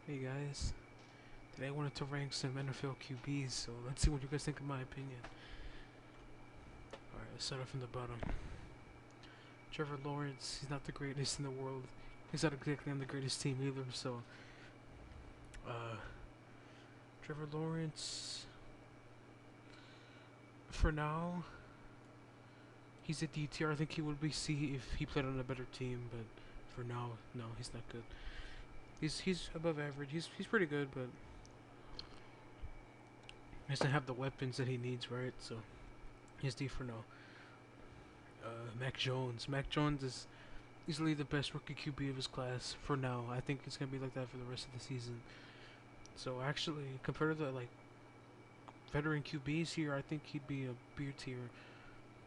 Hey guys, today I wanted to rank some NFL QBs, so let's see what you guys think of my opinion. Alright, let's start off from the bottom. Trevor Lawrence, he's not the greatest in the world. He's not exactly on the greatest team either, so uh Trevor Lawrence for now, he's a D tier. I think he would be C if he played on a better team, but for now, no, he's not good. He's above average. He's pretty good, but he doesn't have the weapons that he needs, right? So he's D for now. Mac Jones. Mac Jones is easily the best rookie QB of his class for now. I think it's gonna be like that for the rest of the season. So actually, compared to the veteran QBs here, I think he'd be a B tier.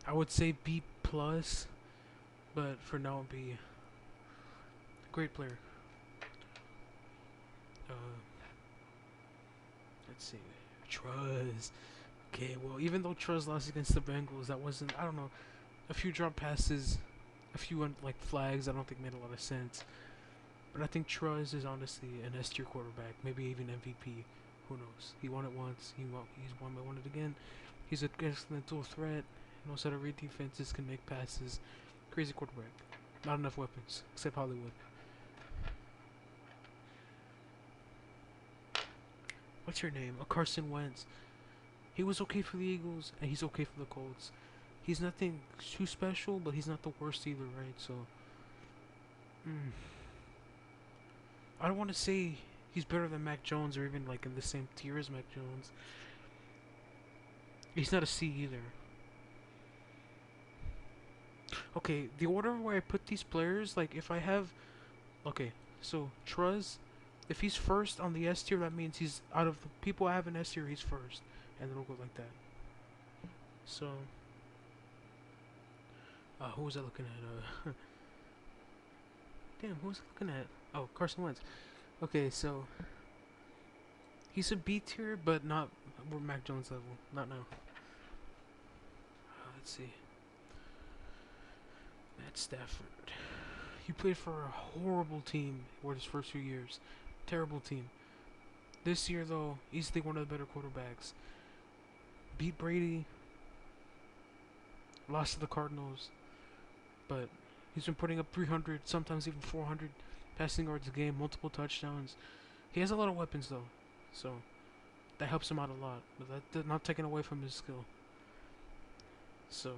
I would say B plus, but for now, be a great player. Uh, let's see, Truz. Okay, well, even though Truz lost against the Bengals, that wasn't, I don't know, a few drop passes, a few like flags. I don't think made a lot of sense. But I think Truz is honestly an S tier quarterback, maybe even MVP. Who knows? He won it once. He's won it again. He's an excellent dual threat. Knows how to read defenses, can make passes. Crazy quarterback. Not enough weapons, except Hollywood. What's your name? Carson Wentz. He was okay for the Eagles, and he's okay for the Colts. He's nothing too special, but he's not the worst either, right? So, I don't want to say he's better than Mac Jones or even like in the same tier as Mac Jones. He's not a C either. Okay, the order where I put these players, like if I have, okay, so Truz, if he's first on the S tier, that means he's out of the people I have in S tier, he's first, and it'll go like that. So, who was I looking at? Damn, who was I looking at? Oh, Carson Wentz. Okay, so he's a B tier, but not Mac Jones level. Not now. Let's see. Matt Stafford. He played for a horrible team for his first few years. Terrible team. This year, though, easily one of the better quarterbacks. Beat Brady. Lost to the Cardinals. But he's been putting up 300, sometimes even 400 passing yards a game, multiple touchdowns. He has a lot of weapons, though. So that helps him out a lot. But that's not taking away from his skill. So,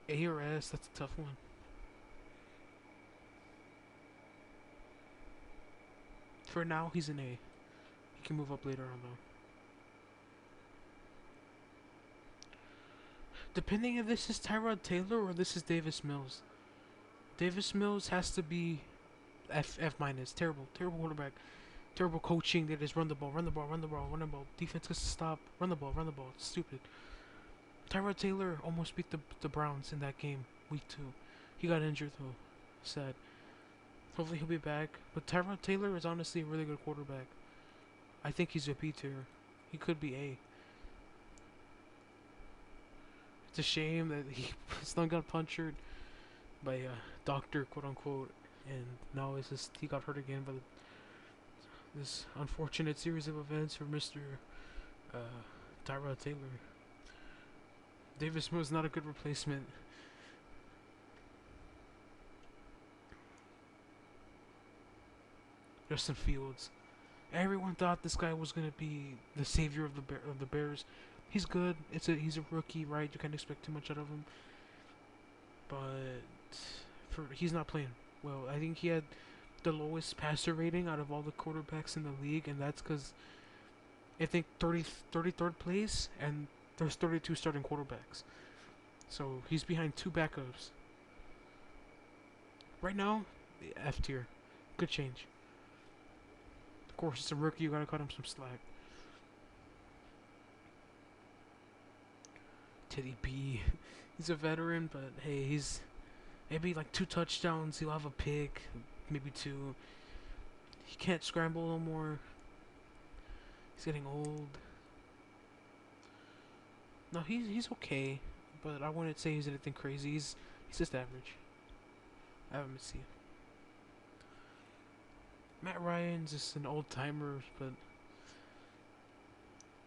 A or S, that's a tough one. For now, he's an A. He can move up later on, though. Depending if this is Tyrod Taylor or this is Davis Mills. Davis Mills has to be F minus. Terrible, terrible quarterback. Terrible coaching. They just run the ball, run the ball, run the ball, run the ball. Defense gets to stop. Run the ball, run the ball. It's stupid. Tyrod Taylor almost beat the Browns in that game, week 2. He got injured though. Sad. Hopefully he'll be back. But Tyrod Taylor is honestly a really good quarterback. I think he's a B tier. He could be A. It's a shame that he still got punctured by a doctor, quote unquote, and now it's just he got hurt again by this unfortunate series of events for Mr. Uh, Tyrod Taylor. Davis Mills not a good replacement. Justin Fields. Everyone thought this guy was gonna be the savior of the Bears. He's good. He's a rookie, right? You can't expect too much out of him. But he's not playing well. I think he had the lowest passer rating out of all the quarterbacks in the league, and that's because I think 33rd place, and there's 32 starting quarterbacks. So he's behind 2 backups. Right now, F tier. Good change. Of course, it's a rookie. You gotta cut him some slack. Teddy B. He's a veteran, but hey, he's maybe like 2 touchdowns. He'll have a pick, maybe 2. He can't scramble no more. He's getting old. No, he's okay, but I wouldn't say he's anything crazy. He's just average. Let me see. Matt Ryan's just an old timer, but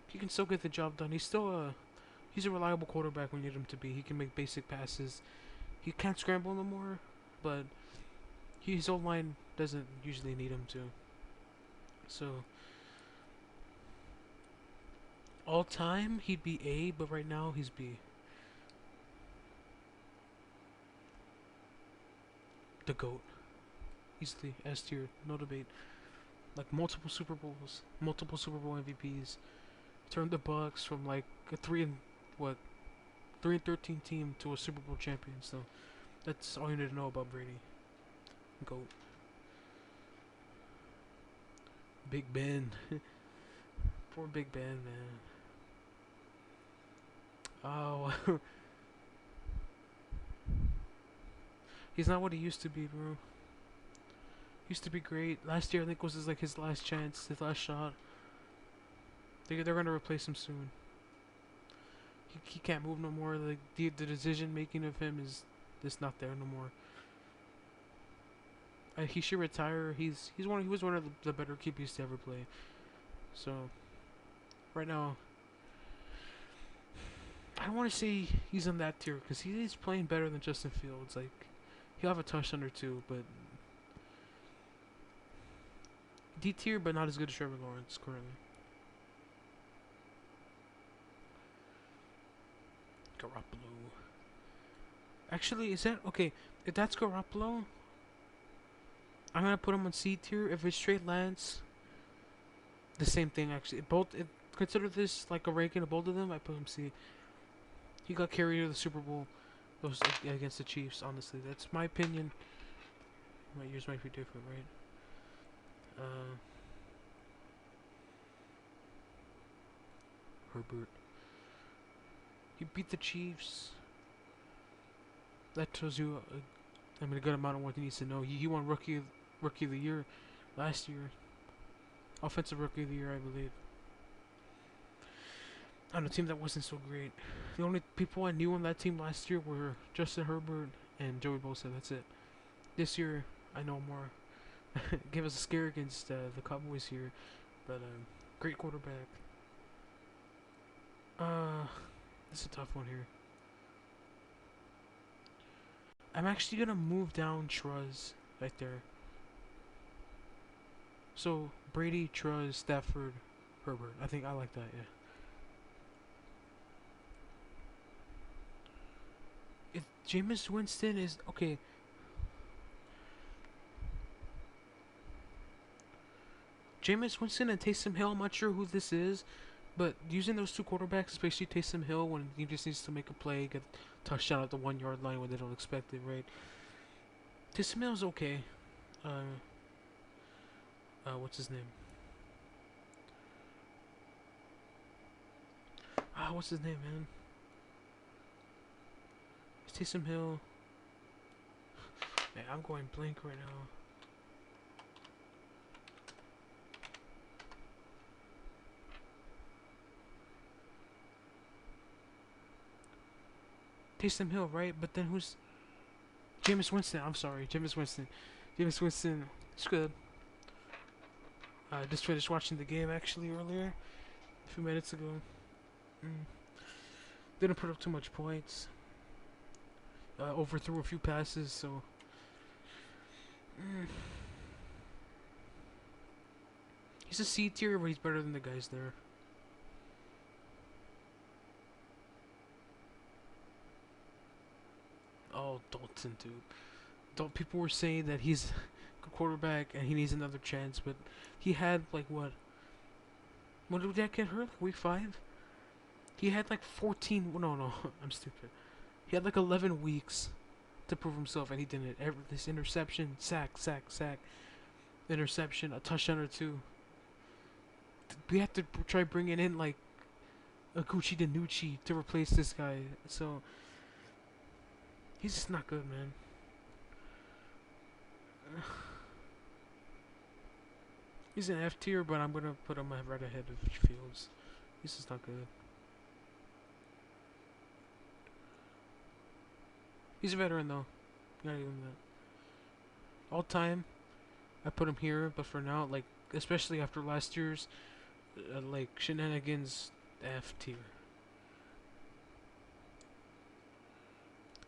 he can still get the job done. He's a reliable quarterback when you need him to be. He can make basic passes. He can't scramble no more, but his old line doesn't usually need him to. So all time he'd be A, but right now he's B. The GOAT. Easily S tier, no debate. Like multiple Super Bowl MVPs. Turned the Bucks from like a what 3-13 team to a Super Bowl champion. So that's all you need to know about Brady. GOAT. Big Ben. Poor Big Ben, man. Oh, he's not what he used to be, bro. Used to be great. Last year, I think was his last chance, his last shot. They're gonna replace him soon. He can't move no more. Like the decision making of him is just not there no more. He should retire. He was one of the better QBs to ever play. So right now, I don't want to say he's in that tier because he is playing better than Justin Fields. Like he'll have a touchdown or two, but D tier, but not as good as Trevor Lawrence currently. Garoppolo. Actually, is that okay? If that's Garoppolo, I'm gonna put him on C tier. If it's straight Lance, the same thing actually. Consider this like a ranking of both of them. I put him C. He got carried to the Super Bowl. Those against the Chiefs. Honestly, that's my opinion. Yours might be different, right? Herbert. He beat the Chiefs. That tells you, a good amount of what he needs to know. He won rookie of the year last year. Offensive rookie of the year, I believe. On a team that wasn't so great. The only people I knew on that team last year were Justin Herbert and Joey Bosa. That's it. This year, I know more. Gave us a scare against the Cowboys here, but great quarterback. This is a tough one here. I'm actually gonna move down Truz right there. So Brady, Truz, Stafford, Herbert. I think I like that. Yeah. If Jameis Winston is okay. Jameis Winston and Taysom Hill. I'm not sure who this is, but using those two quarterbacks, especially Taysom Hill, when he just needs to make a play, get a touchdown at the 1 yard line when they don't expect it, right? Taysom Hill's okay. What's his name? What's his name, man? Taysom Hill. Man, I'm going blank right now. Taysom Hill, right? But then who's Jameis Winston? I'm sorry, Jameis Winston. Jameis Winston. It's good. I just finished watching the game actually earlier, a few minutes ago. Didn't put up too much points. Overthrew a few passes, so. He's a C tier, but he's better than the guys there. Oh, Dalton, dude. People were saying that he's a quarterback and he needs another chance, but he had like what? When did that get hurt? Like week 5? He had like 14. Well, no, I'm stupid. He had like 11 weeks to prove himself, and he didn't. This interception, sack, interception, a touchdown or two. We have to try bringing in like a Gucci Danucci to replace this guy. So he's just not good, man. He's an F tier, but I'm gonna put him right ahead of Fields. He's just not good. He's a veteran though. Gotta give him that. All time, I put him here, but for now, like especially after last year's like shenanigans, F tier.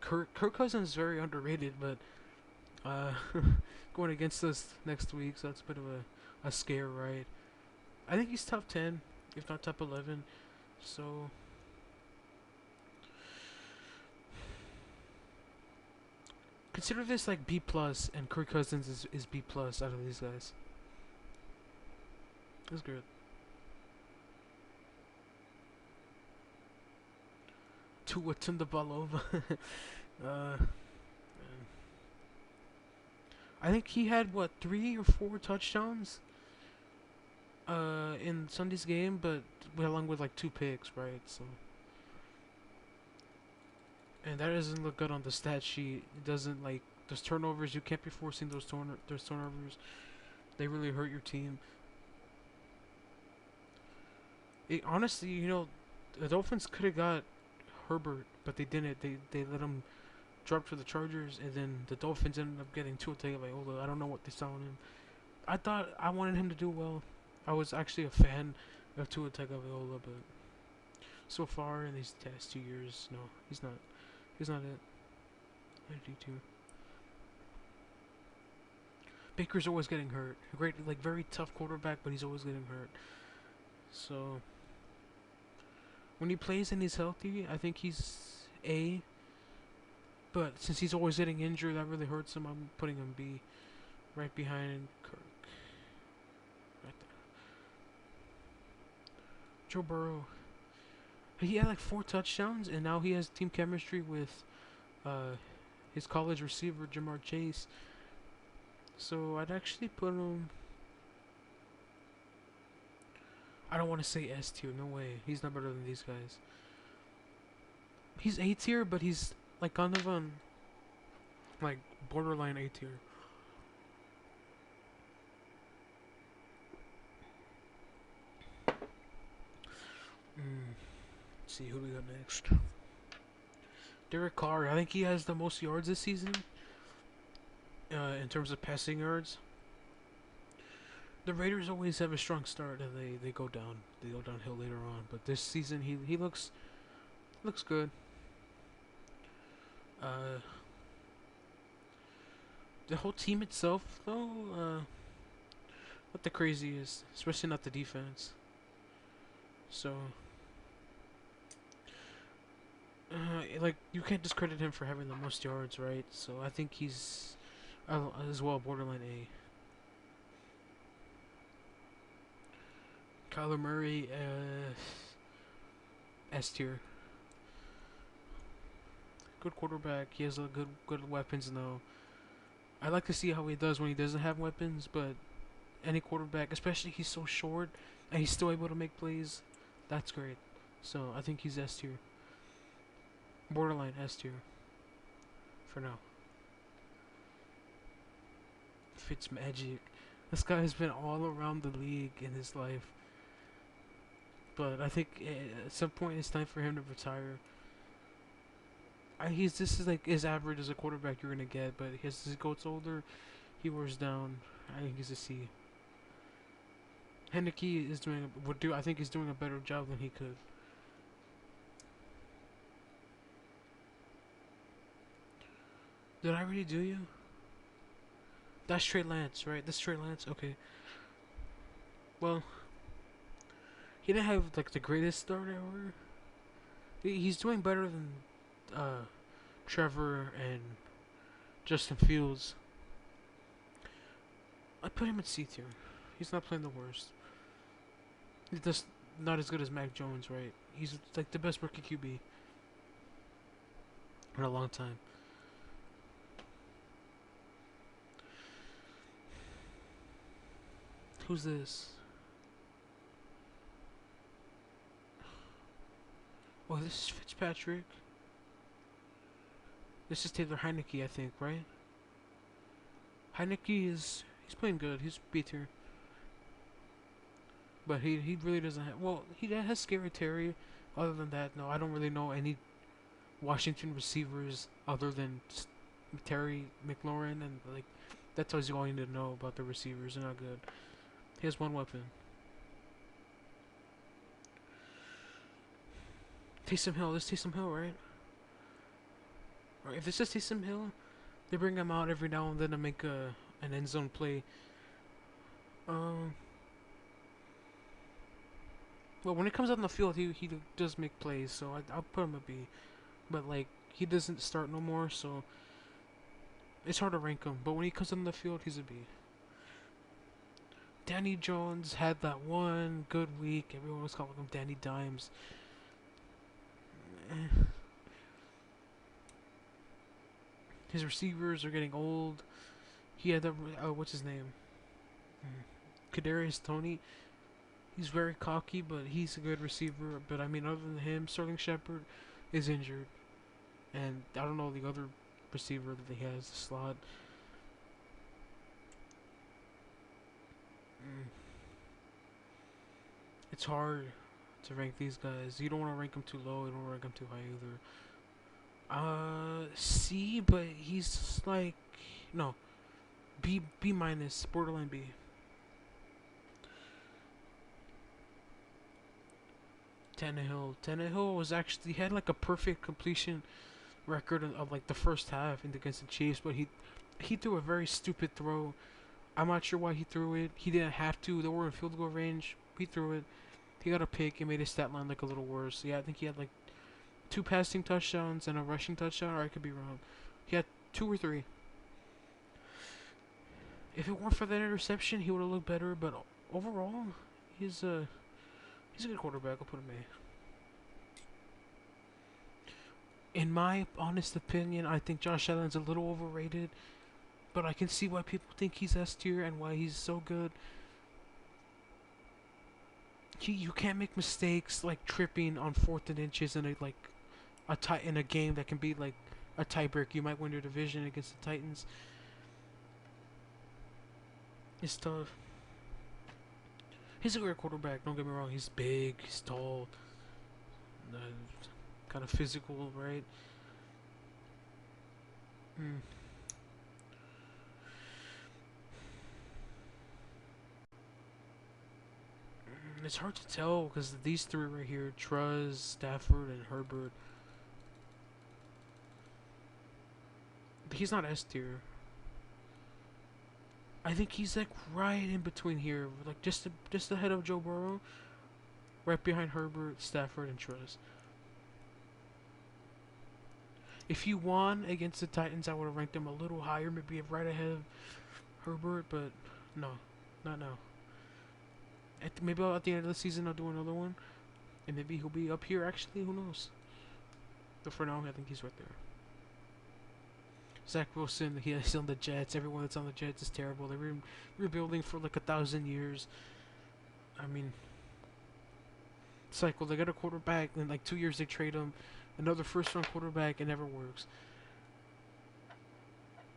Kirk Cousins is very underrated, but uh, going against us next week, so that's a bit of a scare, right? I think he's top 10, if not top 11. So consider this like B plus, and Kirk Cousins is B plus out of these guys. That's good. Tua Tagovailoa. uh, I think he had what 3 or 4 touchdowns in Sunday's game, but along with like 2 picks, right? So, and that doesn't look good on the stat sheet. It doesn't like those turnovers. You can't be forcing those turnovers. They really hurt your team. Honestly, the Dolphins could have got Herbert, but they didn't. They let him drop to the Chargers, and then the Dolphins ended up getting Tua Tagovailoa. I don't know what they saw in him. I wanted him to do well. I was actually a fan of Tua Tagovailoa, but so far in these past 2 years, no, he's not. He's not it. I do too. Baker's always getting hurt. A great, like, very tough quarterback, but he's always getting hurt. So when he plays and he's healthy, I think he's A. But since he's always getting injured, that really hurts him. I'm putting him B, right behind Kirk. Right there. Joe Burrow. He had like 4 touchdowns, and now he has team chemistry with uh, his college receiver Jamar Chase. So I'd actually put him. I don't want to say S tier. No way. He's not better than these guys. He's A tier, but he's like kind of on like borderline A tier. Let's see who we got next. Derek Carr. I think he has the most yards this season. In terms of passing yards. The Raiders always have a strong start and they go down. They go downhill later on. But this season he looks good. The whole team itself though, not the craziest, especially not the defense. So like you can't discredit him for having the most yards, right? So I think he's as well borderline A. Kyler Murray, S tier. Good quarterback. He has a good weapons though. I like to see how he does when he doesn't have weapons, but any quarterback, especially he's so short and he's still able to make plays, that's great. So I think he's S tier. Borderline S tier. For now. Fitzmagic. This guy has been all around the league in his life. But I think at some point it's time for him to retire. This is like as average as a quarterback you're gonna get, but as he gets older, he wears down. I think he's a C. Henneke is I think he's doing a better job than he could. Did I really do you? That's Trey Lance, right? That's Trey Lance. Okay. Well, he didn't have like the greatest start ever. He's doing better than Trevor and Justin Fields. I put him at C tier. He's not playing the worst. He's just not as good as Mac Jones, right? He's like the best rookie QB in a long time. Who's this? Oh, this is Fitzpatrick. This is Taylor Heineke, I think, right? He's playing good. He's B tier. But he really doesn't have. Well, he has Scary Terry. Other than that, no, I don't really know any Washington receivers other than Terry McLaurin and like That tells you all you need to know about the receivers. They're not good. He has one weapon. Taysom Hill. This Taysom Hill, right? Right. If this is Taysom Hill, they bring him out every now and then to make an end zone play. Um. Well, when it comes out on the field, he does make plays, so I'll put him a B. But like he doesn't start no more, so it's hard to rank him. But when he comes on the field, he's a B. Danny Jones had that one good week. Everyone was calling him Danny Dimes. Eh. His receivers are getting old. He had the what's his name? Kadarius Toney. He's very cocky, but he's a good receiver. But I mean, other than him, Sterling Shepard is injured, and I don't know the other receiver that he has, the slot. Mm. It's hard to rank these guys. You don't want to rank them too low. You don't want to rank them too high either. C, but he's like no, B minus, borderline B. Tannehill was actually, he had like a perfect completion record of like the first half against the Chiefs, but he threw a very stupid throw. I'm not sure why he threw it. He didn't have to. They were in field goal range. He threw it. He got a pick. It made his stat line look a little worse. Yeah, I think he had like two passing touchdowns and a rushing touchdown, or I could be wrong. He had two or three. If it weren't for that interception, he would have looked better. But overall, he's a he's a good quarterback. I'll put him A. In my honest opinion, I think Josh Allen's a little overrated, but I can see why people think he's S tier and why he's so good. You can't make mistakes like tripping on fourth and inches in in a game that can be like a tiebreak. You might win your division against the Titans. It's tough. He's a great quarterback. Don't get me wrong. He's big. He's tall. Uh, kind of physical, right? Hmm. It's hard to tell because these three right here, Truz, Stafford, and Herbert, he's not S tier. I think he's like right in between here, like just ahead of Joe Burrow, right behind Herbert, Stafford, and Truz. If he won against the Titans, I would have ranked him a little higher, maybe right ahead of Herbert, but no, not now. Maybe at the end of the season I'll do another one, and maybe he'll be up here. Actually, who knows? But for now, I think he's right there. Zach Wilson, he's on the Jets. Everyone that's on the Jets is terrible. They've been rebuilding for like 1,000 years. I mean, it's like, well, they got a quarterback, and in like 2 years they trade him. Another first-round quarterback, it never works.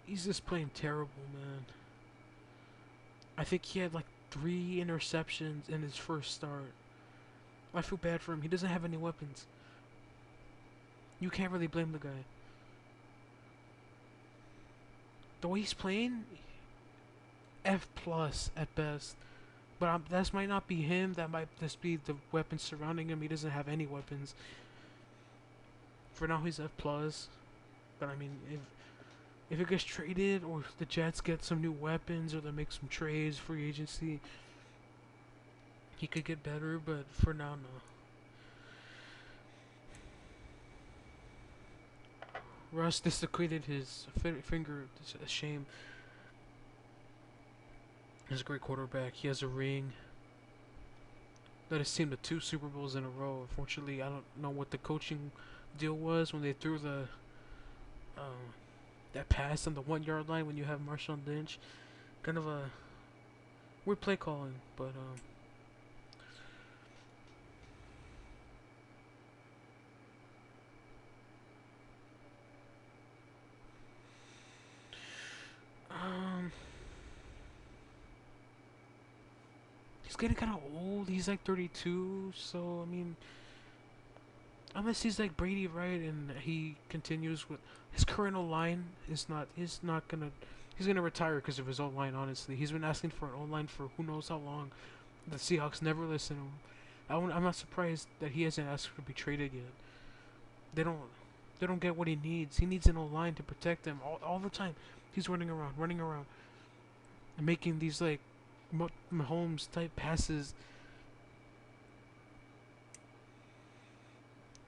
He's just playing terrible, man. I think he had like 3 interceptions in his first start. I feel bad for him. He doesn't have any weapons. You can't really blame the guy. The way he's playing, F plus at best. But that might not be him. That might just be the weapons surrounding him. He doesn't have any weapons. For now, he's F plus. But I mean, if it gets traded, or if the Jets get some new weapons, or they make some trades, free agency, he could get better. But for now, no. Russ dislocated his finger. It's a shame. He's a great quarterback. He has a ring. Led his team to 2 Super Bowls in a row. Unfortunately, I don't know what the coaching deal was when they threw that pass on the 1 yard line when you have Marshawn Lynch. Kind of a weird play calling, but um he's getting kind of old. He's like 32, so I mean, unless he's like Brady, right, and he continues with his current line is not gonna He's gonna retire because of his O line. Honestly, he's been asking for an O line for who knows how long. The Seahawks never listen to him. I'm not surprised that he hasn't asked to be traded yet. They don't they don't get what he needs. He needs an O line to protect him all the time. He's running around, and making these like Mahomes type passes.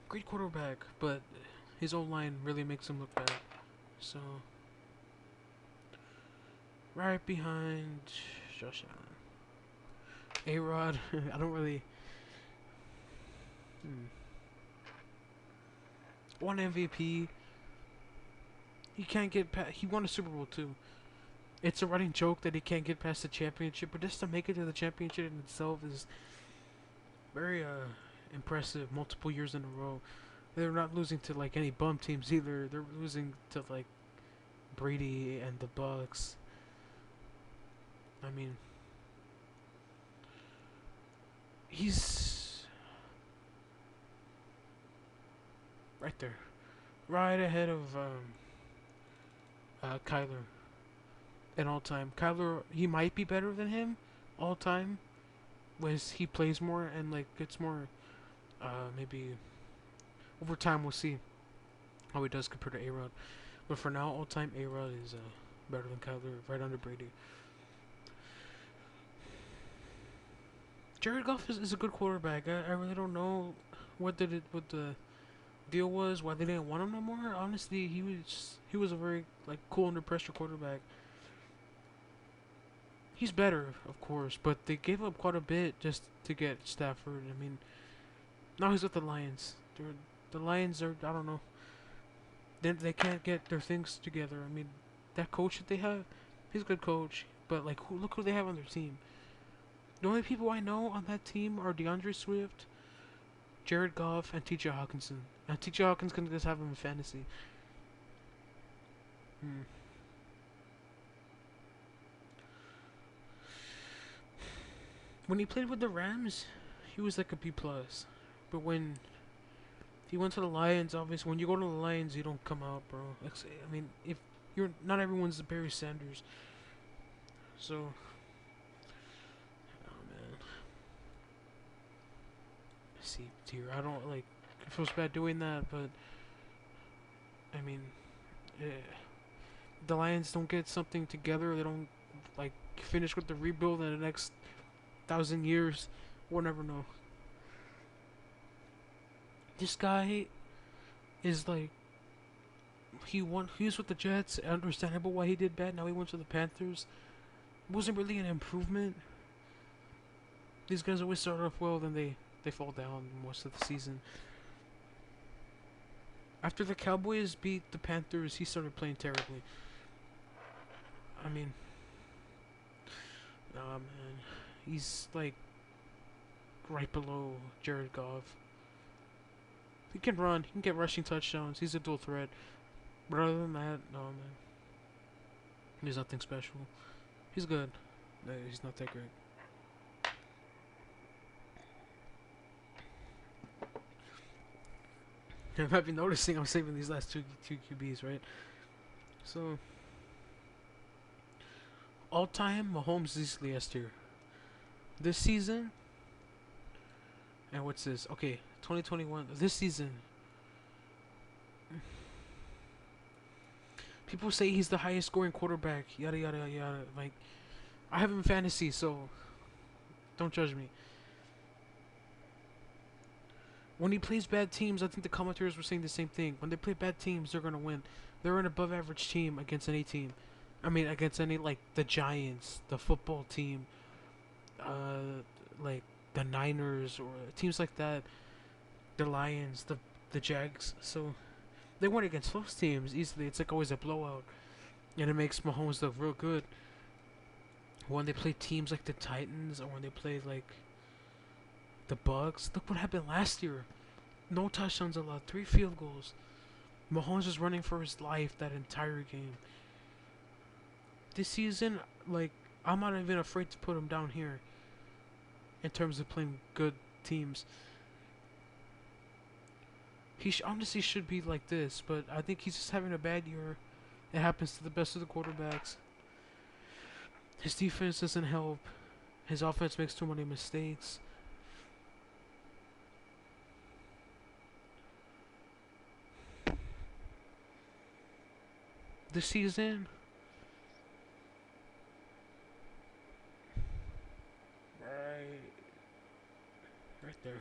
Great quarterback, but his O line really makes him look bad. So right behind Josh Allen, A Rod. I don't really. One MVP. He can't get past. He won a Super Bowl too. It's a running joke that he can't get past the championship, but just to make it to the championship in itself is very impressive. Multiple years in a row, they're not losing to like any bum teams either. They're losing to like Brady and the Bucks. I mean, he's right there, right ahead of Kyler in all time. Kyler, he might be better than him all time, was he plays more and like gets more. Maybe over time we'll see how he does compared to A Rod. But for now, all time A Rod is better than Kyler, right under Brady. Jared Goff is a good quarterback. I really don't know what the deal was, why they didn't want him no more. Honestly, he was a very like cool under pressure quarterback. He's better, of course, but they gave up quite a bit just to get Stafford. I mean, now he's with the Lions. The Lions are, I don't know. They can't get their things together. I mean, that coach that they have, he's a good coach, but like look who they have on their team. The only people I know on that team are DeAndre Swift, Jared Goff, and T.J. Hawkinson. And T.J. Hawkins can just have him in fantasy. Hmm. When he played with the Rams, he was like a B plus. But when he went to the Lions, obviously, when you go to the Lions, you don't come out, bro. I mean, if you're not everyone's the Barry Sanders, so oh man, C tier. I don't like. It feels bad doing that, but I mean, eh, the Lions don't get something together. They don't like finish with the rebuild in the next 1,000 years. We'll never know. This guy is like he was with the Jets. Understandable why he did bad. Now he went to the Panthers. Wasn't really an improvement. These guys always start off well, then they fall down most of the season. After the Cowboys beat the Panthers, he started playing terribly. I mean, nah, man, he's like right below Jared Goff. He can run. He can get rushing touchdowns. He's a dual threat. But other than that, no, man. He's nothing special. He's good. No, he's not that great. You might be noticing I'm saving these last two QBs, right? So, all time, Mahomes is easily S tier. This season, and what's this? Okay, 2021. This season, people say he's the highest scoring quarterback. Yada yada yada. Like, I have him in fantasy, so don't judge me. When he plays bad teams, I think the commentators were saying the same thing. When they play bad teams, they're gonna win. They're an above average team against any team. I mean, against any like the Giants, the football team, like the Niners or teams like that, the Lions, the Jags. So they went against those teams easily. It's like always a blowout, and it makes Mahomes look real good. When they play teams like the Titans or when they play like the Bucks, look what happened last year. No touchdowns allowed, 3 field goals. Mahomes was running for his life that entire game. This season, like, I'm not even afraid to put him down here in terms of playing good teams. He honestly should be like this, but I think he's just having a bad year. It happens to the best of the quarterbacks. His defense doesn't help. His offense makes too many mistakes. This season, right, right there.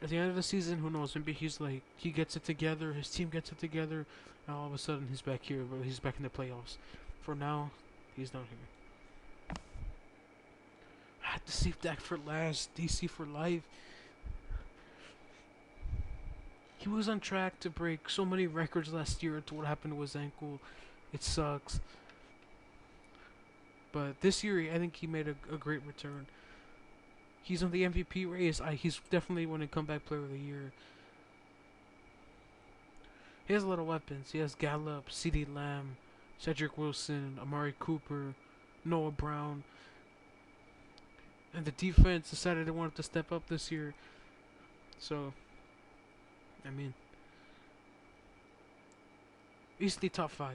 At the end of the season, who knows? Maybe he gets it together. His team gets it together, and all of a sudden he's back here. But he's back in the playoffs. For now, he's not here. I had to save Dak for last. DC for life. He was on track to break so many records last year. To what happened to his ankle, it sucks. But this year, I think he made a great return. He's on the MVP race. He's definitely winning comeback player of the year. He has a lot of weapons. He has Gallup, CeeDee Lamb, Cedric Wilson, Amari Cooper, Noah Brown. And the defense decided they wanted to step up this year. So, I mean, easily top 5.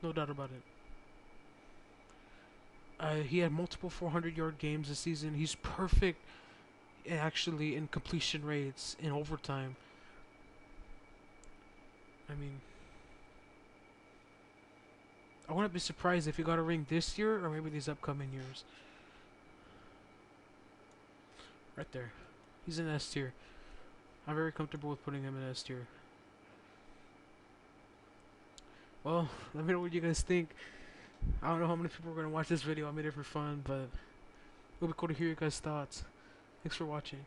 No doubt about it. He had multiple 400-yard games this season. He's perfect, actually, in completion rates in overtime. I mean, I wouldn't be surprised if he got a ring this year or maybe these upcoming years. Right there. He's in S tier. I'm very comfortable with putting him in S tier. Well, let me know what you guys think. I don't know how many people are going to watch this video. I made it for fun, but it'll be cool to hear your guys' thoughts. Thanks for watching.